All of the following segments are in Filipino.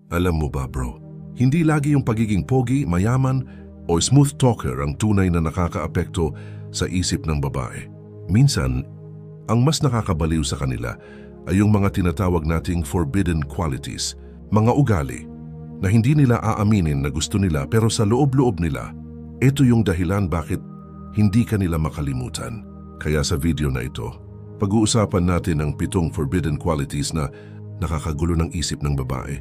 Alam mo ba bro, hindi lagi yung pagiging pogi, mayaman o smooth talker ang tunay na nakakaapekto sa isip ng babae. Minsan, ang mas nakakabaliw sa kanila ay yung mga tinatawag nating forbidden qualities, mga ugali na hindi nila aaminin na gusto nila pero sa loob-loob nila, ito yung dahilan bakit hindi ka nila makalimutan. Kaya sa video na ito, pag-uusapan natin ang 7 forbidden qualities na nakakagulo ng isip ng babae.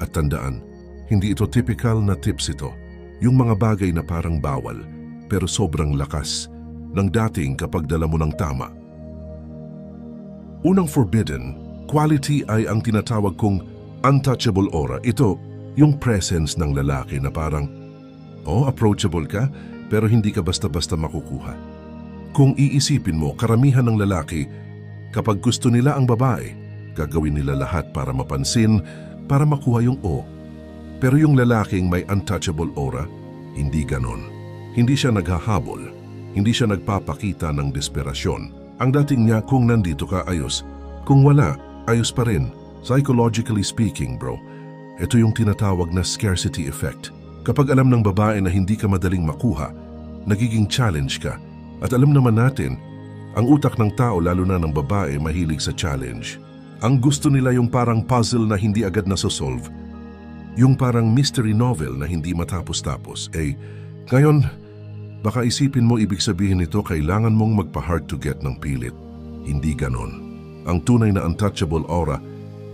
At tandaan, hindi ito typical na tips ito. Yung mga bagay na parang bawal pero sobrang lakas ng dating kapag dala mo ng tama. Unang forbidden quality ay ang tinatawag kong untouchable aura. Ito, yung presence ng lalaki na parang, approachable ka pero hindi ka basta-basta makukuha. Kung iisipin mo, karamihan ng lalaki, kapag gusto nila ang babae, gagawin nila lahat para mapansin, para makuha yung o. Pero yung lalaking may untouchable aura, hindi ganon. Hindi siya naghahabol, hindi siya nagpapakita ng desperasyon. Ang dating niya, kung nandito ka, ayos. Kung wala, ayos pa rin. Psychologically speaking, bro, ito yung tinatawag na scarcity effect. Kapag alam ng babae na hindi ka madaling makuha, nagiging challenge ka. At alam naman natin, ang utak ng tao, lalo na ng babae, mahilig sa challenge. Ang gusto nila yung parang puzzle na hindi agad nasosolve. Yung parang mystery novel na hindi matapos-tapos. Ngayon, baka isipin mo ibig sabihin nito kailangan mong magpa-hard to get ng pilit. Hindi ganon. Ang tunay na untouchable aura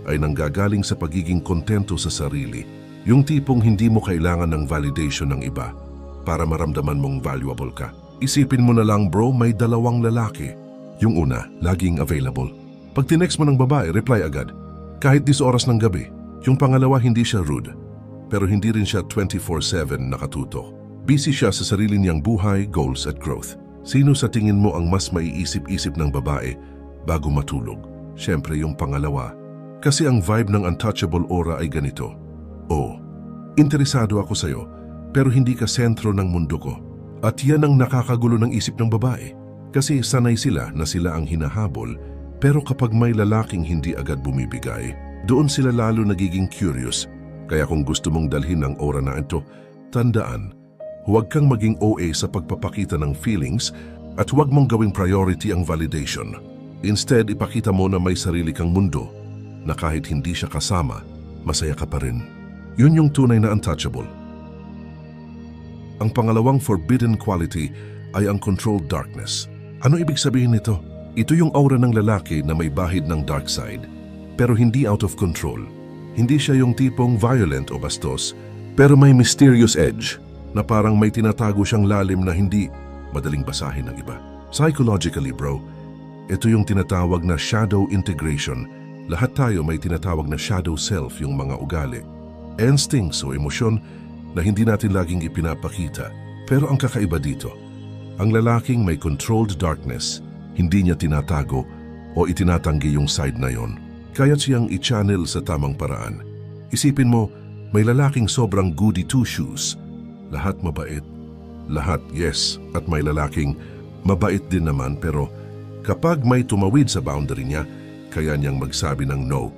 ay nanggagaling sa pagiging kontento sa sarili. Yung tipong hindi mo kailangan ng validation ng iba para maramdaman mong valuable ka. Isipin mo na lang bro, may 2 lalaki. Yung una, laging available. Pag tinext mo ng babae, reply agad. Kahit 10 oras ng gabi. Yung pangalawa, hindi siya rude. Pero hindi rin siya 24/7 nakatutok. Busy siya sa sarili niyang buhay, goals at growth. Sino sa tingin mo ang mas maiisip-isip ng babae bago matulog? Siyempre yung pangalawa. Kasi ang vibe ng untouchable aura ay ganito. Interesado ako sa'yo, pero hindi ka sentro ng mundo ko. At yan ang nakakagulo ng isip ng babae. Kasi sanay sila na sila ang hinahabol. Pero kapag may lalaking hindi agad bumibigay, doon sila lalo nagiging curious. Kaya kung gusto mong dalhin ang aura na ito, tandaan, huwag kang maging OA sa pagpapakita ng feelings at huwag mong gawing priority ang validation. Instead, ipakita mo na may sarili kang mundo na kahit hindi siya kasama, masaya ka pa rin. Yun yung tunay na untouchable. Ang pangalawang forbidden quality ay ang controlled darkness. Ano ibig sabihin nito? Ito yung aura ng lalaki na may bahid ng dark side, pero hindi out of control. Hindi siya yung tipong violent o bastos, pero may mysterious edge na parang may tinatago siyang lalim na hindi madaling basahin ng iba. Psychologically, bro, ito yung tinatawag na shadow integration. Lahat tayo may tinatawag na shadow self, yung mga ugali. Instincts o emosyon na hindi natin laging ipinapakita. Pero ang kakaiba dito, ang lalaking may controlled darkness, hindi niya tinatago o itinatanggi yung side na yon. Kaya siyang i-channel sa tamang paraan. Isipin mo, may lalaking sobrang goody two-shoes. Lahat mabait. Lahat yes. At may lalaking mabait din naman pero kapag may tumawid sa boundary niya, kaya niyang magsabi ng no.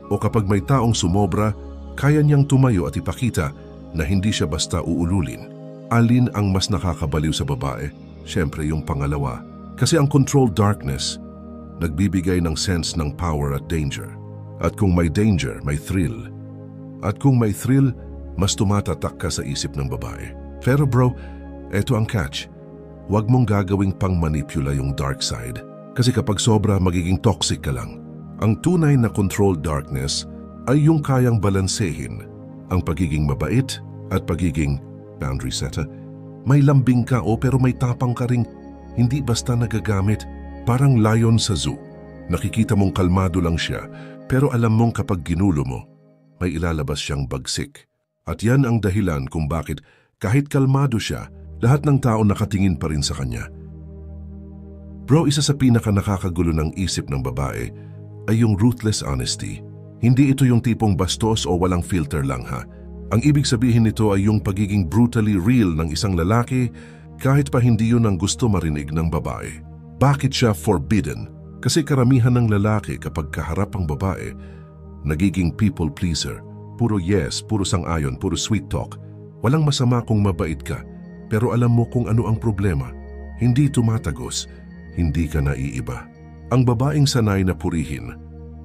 O kapag may taong sumobra, kaya niyang tumayo at ipakita na hindi siya basta uululin. Alin ang mas nakakabaliw sa babae? Siyempre yung pangalawa. Kasi ang controlled darkness, nagbibigay ng sense ng power at danger. At kung may danger, may thrill. At kung may thrill, mas tumatatak ka sa isip ng babae. Pero bro, eto ang catch. Huwag mong gagawing pang-manipula yung dark side. Kasi kapag sobra, magiging toxic ka lang. Ang tunay na controlled darkness ay yung kayang balansehin ang pagiging mabait at pagiging boundary setter. May lambing ka pero may tapang ka ring hindi basta nagagamit, parang lion sa zoo. Nakikita mong kalmado lang siya, pero alam mong kapag ginulo mo, may ilalabas siyang bagsik. At yan ang dahilan kung bakit kahit kalmado siya, lahat ng tao nakatingin pa rin sa kanya. Bro, isa sa pinaka nakakagulo ng isip ng babae ay yung ruthless honesty. Hindi ito yung tipong bastos o walang filter lang ha. Ang ibig sabihin nito ay yung pagiging brutally real ng isang lalaki kahit pa hindi yun ang gusto marinig ng babae. Bakit siya forbidden? Kasi karamihan ng lalaki kapag kaharap ang babae, nagiging people pleaser. Puro yes, puro sang-ayon, puro sweet talk. Walang masama kung mabait ka, pero alam mo kung ano ang problema. Hindi tumatagos, hindi ka naiiba. Ang babaeng sanay na purihin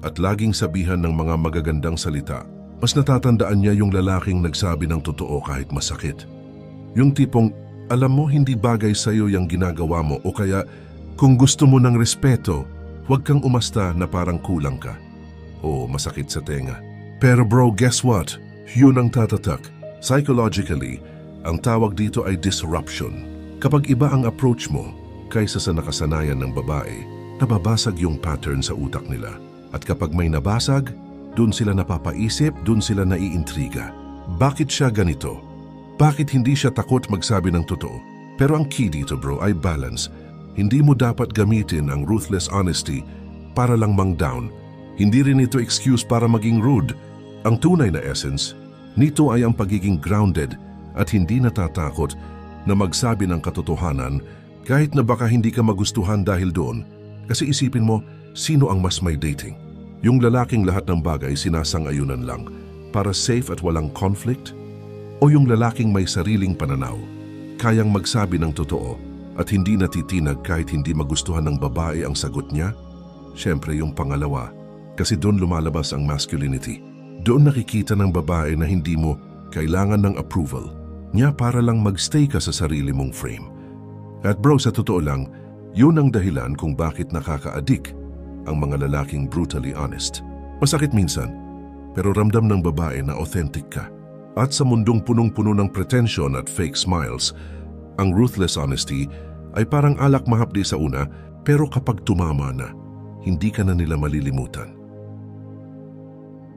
at laging sabihan ng mga magagandang salita, mas natatandaan niya yung lalaking nagsabi ng totoo kahit masakit. Yung tipong, alam mo hindi bagay sa'yo yung ginagawa mo o kaya kung gusto mo ng respeto, huwag kang umasta na parang kulang ka. Oo, masakit sa tenga. Pero bro, guess what? Yun ang tatatak. Psychologically, ang tawag dito ay disruption. Kapag iba ang approach mo kaysa sa nakasanayan ng babae, nababasag yung pattern sa utak nila. At kapag may nabasag, dun sila napapaisip, dun sila naiintriga. Bakit siya ganito? Bakit hindi siya takot magsabi ng totoo? Pero ang key dito bro ay balance. Hindi mo dapat gamitin ang ruthless honesty para lang mang-down. Hindi rin ito excuse para maging rude. Ang tunay na essence nito ay ang pagiging grounded at hindi natatakot na magsabi ng katotohanan kahit na baka hindi ka magustuhan dahil doon. Kasi isipin mo, sino ang mas may dating? Yung lalaking lahat ng bagay sinasang-ayunan lang para safe at walang conflict? O yung lalaking may sariling pananaw, kayang magsabi ng totoo at hindi natitinag kahit hindi magustuhan ng babae ang sagot niya? Siyempre yung pangalawa, kasi doon lumalabas ang masculinity. Doon nakikita ng babae na hindi mo kailangan ng approval niya para lang magstay ka sa sarili mong frame. At bro, sa totoo lang, yun ang dahilan kung bakit nakaka-addict ang mga lalaking brutally honest. Masakit minsan, pero ramdam ng babae na authentic ka. At sa mundong punong-puno ng pretension at fake smiles, ang ruthless honesty ay parang alak mahapdi sa una, pero kapag tumama na, hindi ka na nila malilimutan.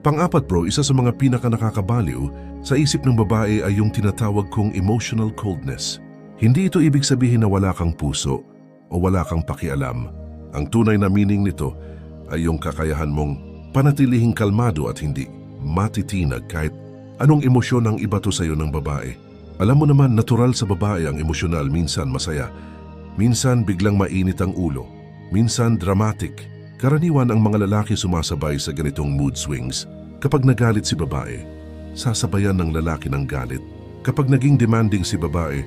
Pang-apat bro, isa sa mga pinaka-nakakabaliw sa isip ng babae ay yung tinatawag kong emotional coldness. Hindi ito ibig sabihin na wala kang puso o wala kang pakialam. Ang tunay na meaning nito ay yung kakayahan mong panatilihing kalmado at hindi matitinag kahit anong emosyon ang ibato sa iyo ng babae. Alam mo naman, natural sa babae ang emosyonal, minsan masaya, minsan biglang mainit ang ulo, minsan dramatic. Karaniwan ang mga lalaki sumasabay sa ganitong mood swings. Kapag nagalit si babae, sasabayan ng lalaki ng galit. Kapag naging demanding si babae,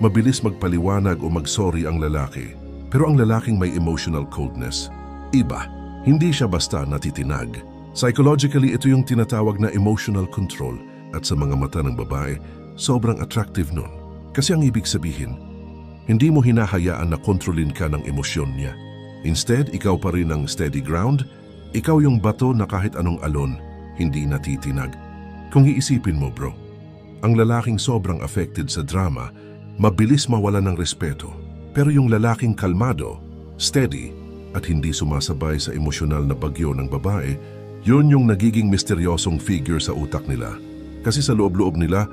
mabilis magpaliwanag o magsorry ang lalaki. Pero ang lalaking may emotional coldness, iba. Hindi siya basta natitinag. Psychologically, ito yung tinatawag na emotional control at sa mga mata ng babae, sobrang attractive nun. Kasi ang ibig sabihin, hindi mo hinahayaan na kontrolin ka ng emosyon niya. Instead, ikaw pa rin ang steady ground, ikaw yung bato na kahit anong alon, hindi natitinag. Kung iisipin mo bro, ang lalaking sobrang affected sa drama, mabilis mawala ng respeto. Pero yung lalaking kalmado, steady, at hindi sumasabay sa emosyonal na bagyo ng babae, yun yung nagiging misteryosong figure sa utak nila. Kasi sa loob-loob nila,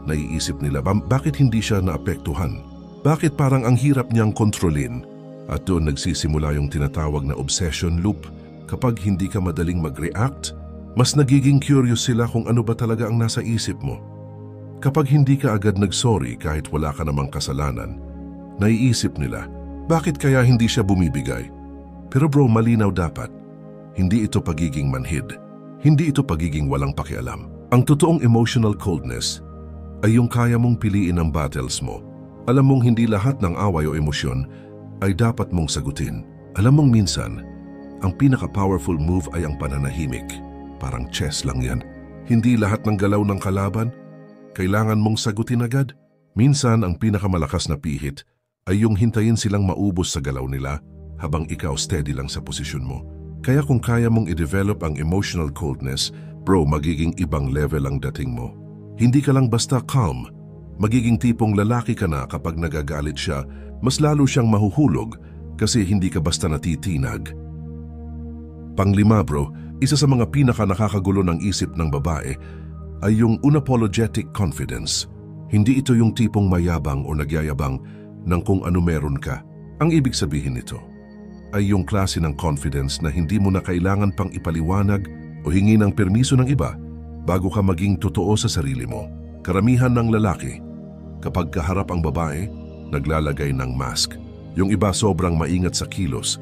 naiisip nila, bakit hindi siya naapektuhan? Bakit parang ang hirap niyang kontrolin? At doon nagsisimula yung tinatawag na obsession loop. Kapag hindi ka madaling mag-react, mas nagiging curious sila kung ano ba talaga ang nasa isip mo. Kapag hindi ka agad nag-sorry kahit wala ka namang kasalanan, naiisip nila, bakit kaya hindi siya bumibigay? Pero bro, malinaw dapat. Hindi ito pagiging manhid. Hindi ito pagiging walang pakialam. Ang totoong emotional coldness ay yung kaya mong piliin ang battles mo. Alam mong hindi lahat ng away o emosyon ay dapat mong sagutin. Alam mong minsan, ang pinaka-powerful move ay ang pananahimik. Parang chess lang yan. Hindi lahat ng galaw ng kalaban kailangan mong sagutin agad. Minsan, ang pinakamalakas na pihit ay yung hintayin silang maubos sa galaw nila habang ikaw steady lang sa posisyon mo. Kaya kung kaya mong i-develop ang emotional coldness, bro, magiging ibang level ang dating mo. Hindi ka lang basta calm. Magiging tipong lalaki ka na kapag nagagalit siya, mas lalo siyang mahuhulog kasi hindi ka basta natitinag. Panglima bro, isa sa mga pinaka-nakakagulo ng isip ng babae ay yung unapologetic confidence. Hindi ito yung tipong mayabang o nagyayabang ng kung ano meron ka. Ang ibig sabihin nito ay yung klase ng confidence na hindi mo na kailangan pang ipaliwanag o hingi ng permiso ng iba bago ka maging totoo sa sarili mo. Karamihan ng lalaki, kapag kaharap ang babae, naglalagay ng mask. Yung iba sobrang maingat sa kilos.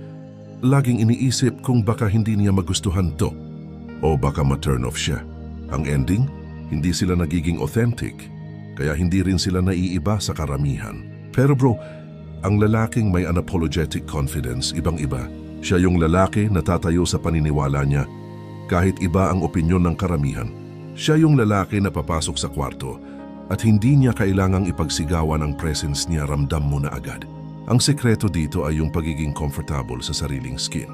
Laging iniisip kung baka hindi niya magustuhan to o baka ma-turn off siya. Ang ending, hindi sila nagiging authentic, kaya hindi rin sila naiiba sa karamihan. Pero bro, ang lalaking may unapologetic confidence, ibang-iba. Siya yung lalaki na tatayo sa paniniwala niya, kahit iba ang opinyon ng karamihan. Siya yung lalaki na papasok sa kwarto at hindi niya kailangang ipagsigawan ang presence niya, ramdam mo na agad. Ang sekreto dito ay yung pagiging comfortable sa sariling skin.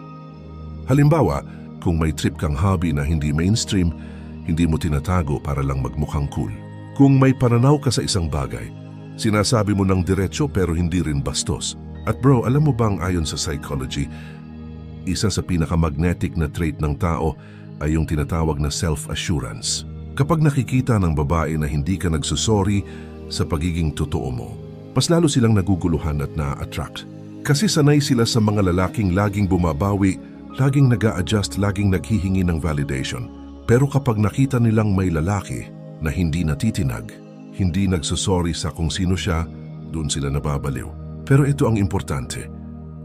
Halimbawa, kung may trip kang hobby na hindi mainstream, hindi mo tinatago para lang magmukhang cool. Kung may pananaw ka sa isang bagay, sinasabi mo ng diretso pero hindi rin bastos. At bro, alam mo bang ayon sa psychology, isa sa pinakamagnetic na trait ng tao ay yung tinatawag na self-assurance. Kapag nakikita ng babae na hindi ka nagsusorry sa pagiging totoo mo, mas lalo silang naguguluhan at na-attract. Kasi sanay sila sa mga lalaking laging bumabawi, laging nag-a-adjust, laging naghihingi ng validation. Pero kapag nakita nilang may lalaki na hindi natitinag, hindi nagsusorry sa kung sino siya, doon sila nababaliw. Pero ito ang importante.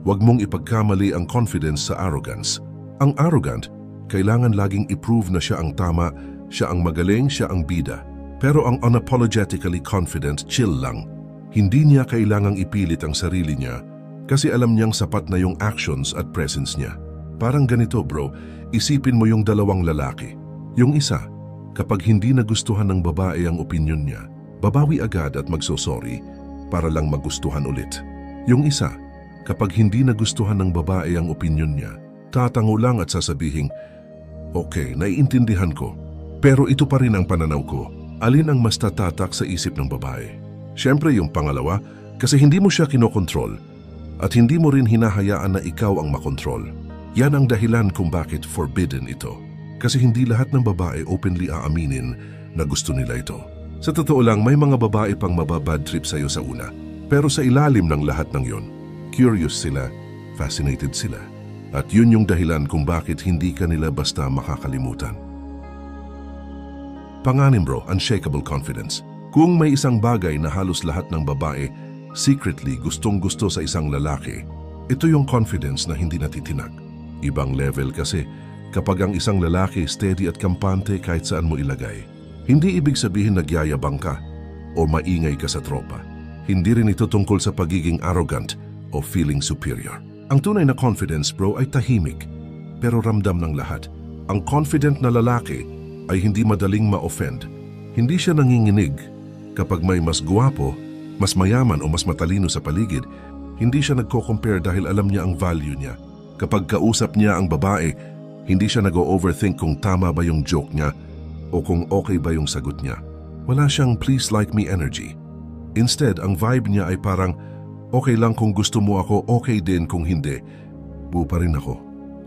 Huwag mong ipagkamali ang confidence sa arrogance. Ang arrogant, kailangan laging i-prove na siya ang tama, siya ang magaling, siya ang bida. Pero ang unapologetically confident, chill lang. Hindi niya kailangang ipilit ang sarili niya kasi alam niyang sapat na yung actions at presence niya. Parang ganito bro, isipin mo yung dalawang lalaki. Yung isa, kapag hindi nagustuhan ng babae ang opinyon niya, babawi agad at magsosorry para lang magustuhan ulit. Yung isa, kapag hindi nagustuhan ng babae ang opinyon niya, tatango lang at sasabihing, okay, naiintindihan ko, pero ito pa rin ang pananaw ko. Alin ang mas tatatak sa isip ng babae? Siyempre yung pangalawa, kasi hindi mo siya kinokontrol at hindi mo rin hinahayaan na ikaw ang makontrol. Yan ang dahilan kung bakit forbidden ito. Kasi hindi lahat ng babae openly aaminin na gusto nila ito. Sa totoo lang, may mga babae pang mababad trip sa'yo sa una. Pero sa ilalim ng lahat ng yon, curious sila, fascinated sila. At yun yung dahilan kung bakit hindi ka nila basta makakalimutan. Panganim bro, unshakable confidence. Kung may isang bagay na halos lahat ng babae secretly gustong-gusto sa isang lalaki, ito yung confidence na hindi natitinag. Ibang level kasi kapag ang isang lalaki steady at kampante kahit saan mo ilagay. Hindi ibig sabihin nagyayabang ka o maingay ka sa tropa. Hindi rin ito tungkol sa pagiging arrogant o feeling superior. Ang tunay na confidence bro ay tahimik pero ramdam ng lahat. Ang confident na lalaki ay hindi madaling ma-offend. Hindi siya nanginginig. Kapag may mas guwapo, mas mayaman o mas matalino sa paligid, hindi siya nagko-compare dahil alam niya ang value niya. Kapag kausap niya ang babae, hindi siya nag-overthink kung tama ba yung joke niya o kung okay ba yung sagot niya. Wala siyang please like me energy. Instead, ang vibe niya ay parang okay lang kung gusto mo ako, okay din kung hindi. Buo pa rin ako.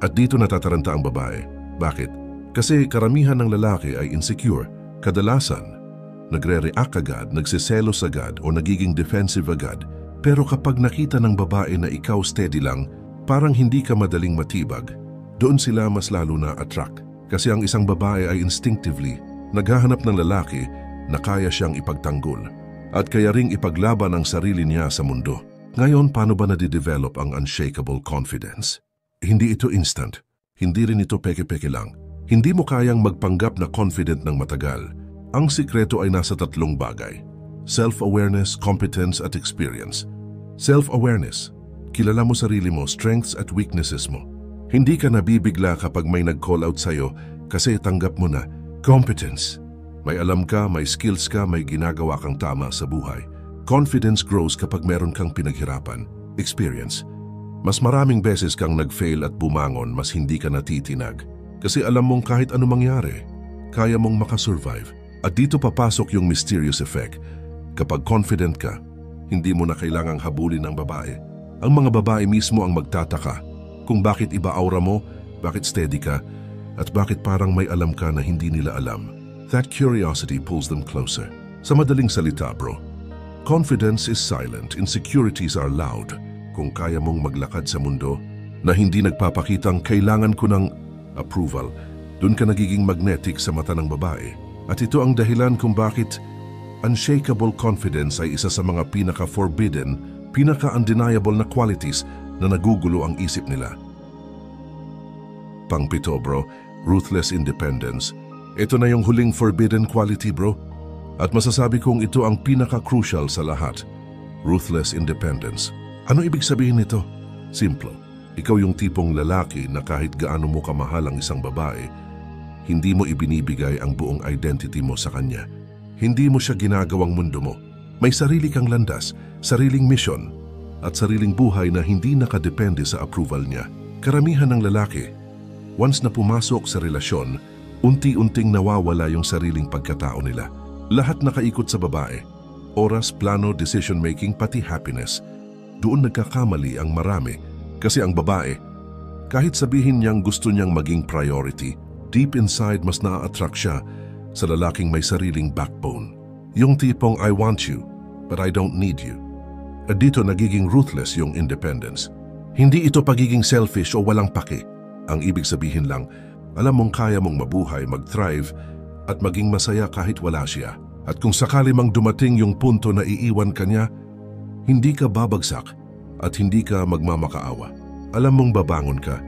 At dito natataranta ang babae. Bakit? Kasi karamihan ng lalaki ay insecure. Kadalasan, nagre-react agad, nagsiselos agad o nagiging defensive agad. Pero kapag nakita ng babae na ikaw steady lang, parang hindi ka madaling matibag, doon sila mas lalo na attract. Kasi ang isang babae ay instinctively naghahanap ng lalaki na kaya siyang ipagtanggol at kaya ring ipaglaban ang sarili niya sa mundo. Ngayon, paano ba nadidevelop ang unshakable confidence? Hindi ito instant. Hindi rin ito peke-peke lang. Hindi mo kayang magpanggap na confident ng matagal. Ang sikreto ay nasa tatlong bagay: self-awareness, competence at experience. Self-awareness, kilala mo sarili mo, strengths at weaknesses mo. Hindi ka nabibigla kapag may nag-call out sa'yo kasi tanggap mo na. Competence, may alam ka, may skills ka, may ginagawa kang tama sa buhay. Confidence grows kapag meron kang pinaghirapan. Experience, mas maraming beses kang nag-fail at bumangon, mas hindi ka natitinag. Kasi alam mong kahit ano mangyari, kaya mong makasurvive. At dito papasok yung mysterious effect. Kapag confident ka, hindi mo na kailangang habulin ng babae. Ang mga babae mismo ang magtataka kung bakit iba aura mo, bakit steady ka, at bakit parang may alam ka na hindi nila alam. That curiosity pulls them closer. Sa madaling salita bro, confidence is silent, insecurities are loud. Kung kaya mong maglakad sa mundo na hindi nagpapakitang kailangan ko ng approval, dun ka nagiging magnetic sa mata ng babae. At ito ang dahilan kung bakit unshakable confidence ay isa sa mga pinaka-forbidden, pinaka-undeniable na qualities na nagugulo ang isip nila. Pang-pito bro, ruthless independence. Ito na yung huling forbidden quality, bro. At masasabi kong ito ang pinaka-crucial sa lahat. Ruthless independence. Ano ibig sabihin nito? Simple. Ikaw yung tipong lalaki na kahit gaano mo kamahal ang isang babae, hindi mo ibinibigay ang buong identity mo sa kanya. Hindi mo siya ginagawang mundo mo. May sarili kang landas, sariling mission, at sariling buhay na hindi nakadepende sa approval niya. Karamihan ng lalaki, once na pumasok sa relasyon, unti-unting nawawala yung sariling pagkatao nila. Lahat nakaikot sa babae. Oras, plano, decision-making, pati happiness. Doon nagkakamali ang marami kasi ang babae, kahit sabihin niyang gusto niyang maging priority, deep inside mas na-attract siya sa lalaking may sariling backbone. Yung tipong I want you, but I don't need you. At dito nagiging ruthless yung independence. Hindi ito pagiging selfish o walang pake. Ang ibig sabihin lang, alam mong kaya mong mabuhay, mag-thrive, at maging masaya kahit wala siya. At kung sakali mang dumating yung punto na iiwan ka niya, hindi ka babagsak at hindi ka magmamakaawa. Alam mong babangon ka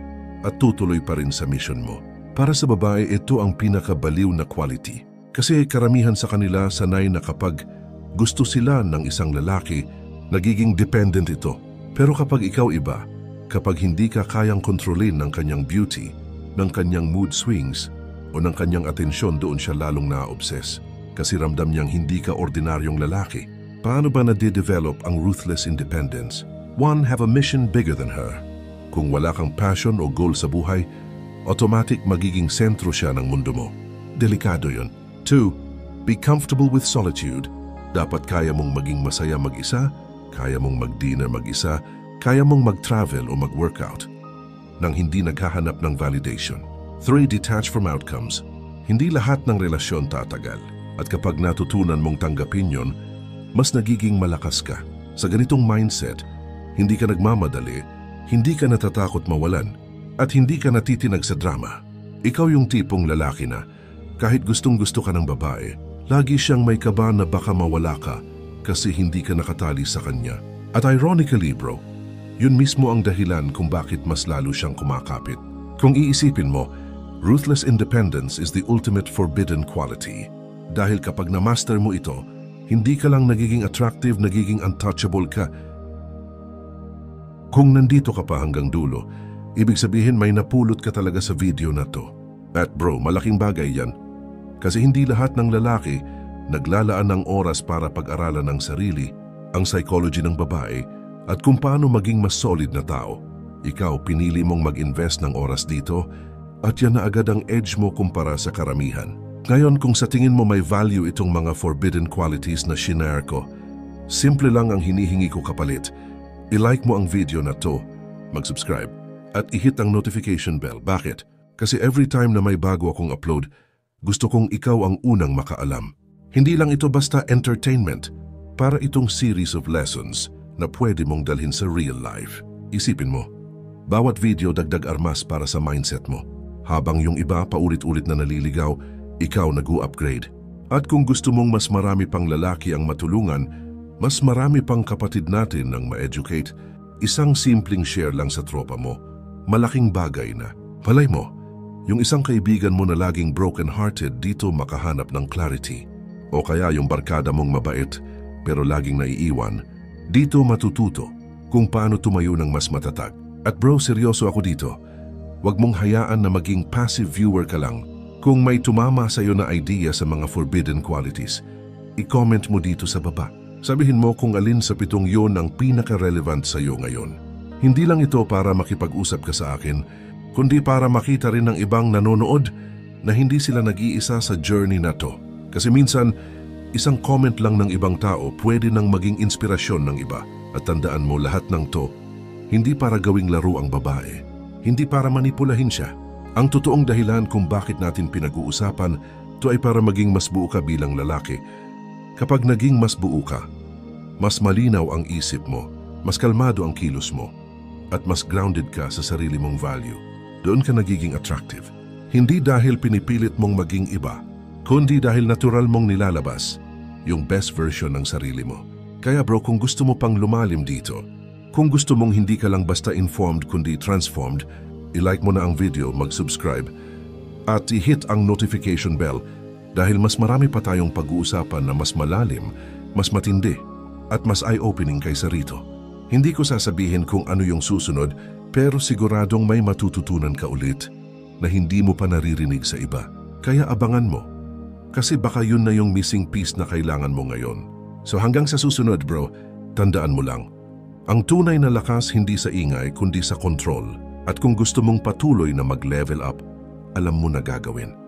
at tutuloy pa rin sa mission mo. Para sa babae, ito ang pinakabaliw na quality. Kasi karamihan sa kanila sanay na kapag gusto sila ng isang lalaki, nagiging dependent ito. Pero kapag ikaw iba, kapag hindi ka kayang kontrolin ng kanyang beauty, ng kanyang mood swings o ng kanyang atensyon, doon siya lalong na-obsess. Kasi ramdam niyang hindi ka ordinaryong lalaki. Paano ba nade-develop ang ruthless independence? 1. Have a mission bigger than her. Kung wala kang passion o goal sa buhay, automatic magiging sentro siya ng mundo mo. Delikado yun. 2. Be comfortable with solitude. Dapat kaya mong maging masaya mag-isa, kaya mong mag-dinner mag-isa, kaya mong mag-travel o mag-workout nang hindi naghahanap ng validation. 3. Detach from outcomes. Hindi lahat ng relasyon tatagal. At kapag natutunan mong tanggapin yon, mas nagiging malakas ka. Sa ganitong mindset, hindi ka nagmamadali, hindi ka natatakot mawalan, at hindi ka natitinag sa drama. Ikaw yung tipong lalaki na, kahit gustong-gusto ka ng babae, lagi siyang may kaba na baka mawala ka kasi hindi ka nakatali sa kanya. At ironically, bro, yun mismo ang dahilan kung bakit mas lalo siyang kumakapit. Kung iisipin mo, ruthless independence is the ultimate forbidden quality. Dahil kapag na-master mo ito, hindi ka lang nagiging attractive, nagiging untouchable ka. Kung nandito ka pa hanggang dulo, ibig sabihin may napulot ka talaga sa video na to. At bro, malaking bagay yan. Kasi hindi lahat ng lalaki naglalaan ng oras para pag-aralan ng sarili, ang psychology ng babae, at kung paano maging mas solid na tao. Ikaw, pinili mong mag-invest ng oras dito at yan na agad ang edge mo kumpara sa karamihan. Ngayon, kung sa tingin mo may value itong mga forbidden qualities na shinare ko, simple lang ang hinihingi ko kapalit. I-like mo ang video na to, mag-subscribe, at i-hit ang notification bell. Bakit? Kasi every time na may bago akong upload, gusto kong ikaw ang unang makaalam. Hindi lang ito basta entertainment, para itong series of lessons na pwede mong dalhin sa real life. Isipin mo, bawat video dagdag armas para sa mindset mo. Habang yung iba paulit-ulit na naliligaw, ikaw nag-u-upgrade. At kung gusto mong mas marami pang lalaki ang matulungan, mas marami pang kapatid natin ang ma-educate, isang simpleng share lang sa tropa mo, malaking bagay na. Malay mo, yung isang kaibigan mo na laging broken-hearted dito makahanap ng clarity. O kaya yung barkada mong mabait pero laging naiiwan, dito matututo kung paano tumayo ng mas matatag. At bro, seryoso ako dito. Huwag mong hayaan na maging passive viewer ka lang. Kung may tumama sa iyo na idea sa mga forbidden qualities, i-comment mo dito sa baba. Sabihin mo kung alin sa 7 yon ang pinaka-relevant sa iyo ngayon. Hindi lang ito para makipag-usap ka sa akin, kundi para makita rin ng ibang nanonood na hindi sila nag-iisa sa journey na to. Kasi minsan, isang comment lang ng ibang tao pwede nang maging inspirasyon ng iba. At tandaan mo, lahat ng to, hindi para gawing laro ang babae. Hindi para manipulahin siya. Ang totoong dahilan kung bakit natin pinag-uusapan, to ay para maging mas buo ka bilang lalaki. Kapag naging mas buo ka, mas malinaw ang isip mo, mas kalmado ang kilos mo, at mas grounded ka sa sarili mong value. Doon ka nagiging attractive. Hindi dahil pinipilit mong maging iba, kundi dahil natural mong nilalabas yung best version ng sarili mo. Kaya bro, kung gusto mo pang lumalim dito, kung gusto mong hindi ka lang basta informed kundi transformed, i-like mo na ang video, mag-subscribe, at i-hit ang notification bell dahil mas marami pa tayong pag-uusapan na mas malalim, mas matindi, at mas eye-opening kaysa rito. Hindi ko sasabihin kung ano yung susunod, pero siguradong may matututunan ka ulit na hindi mo pa naririnig sa iba. Kaya abangan mo, kasi baka yun na yung missing piece na kailangan mo ngayon. So hanggang sa susunod bro, tandaan mo lang, ang tunay na lakas hindi sa ingay kundi sa control. At kung gusto mong patuloy na mag-level up, alam mo na gagawin.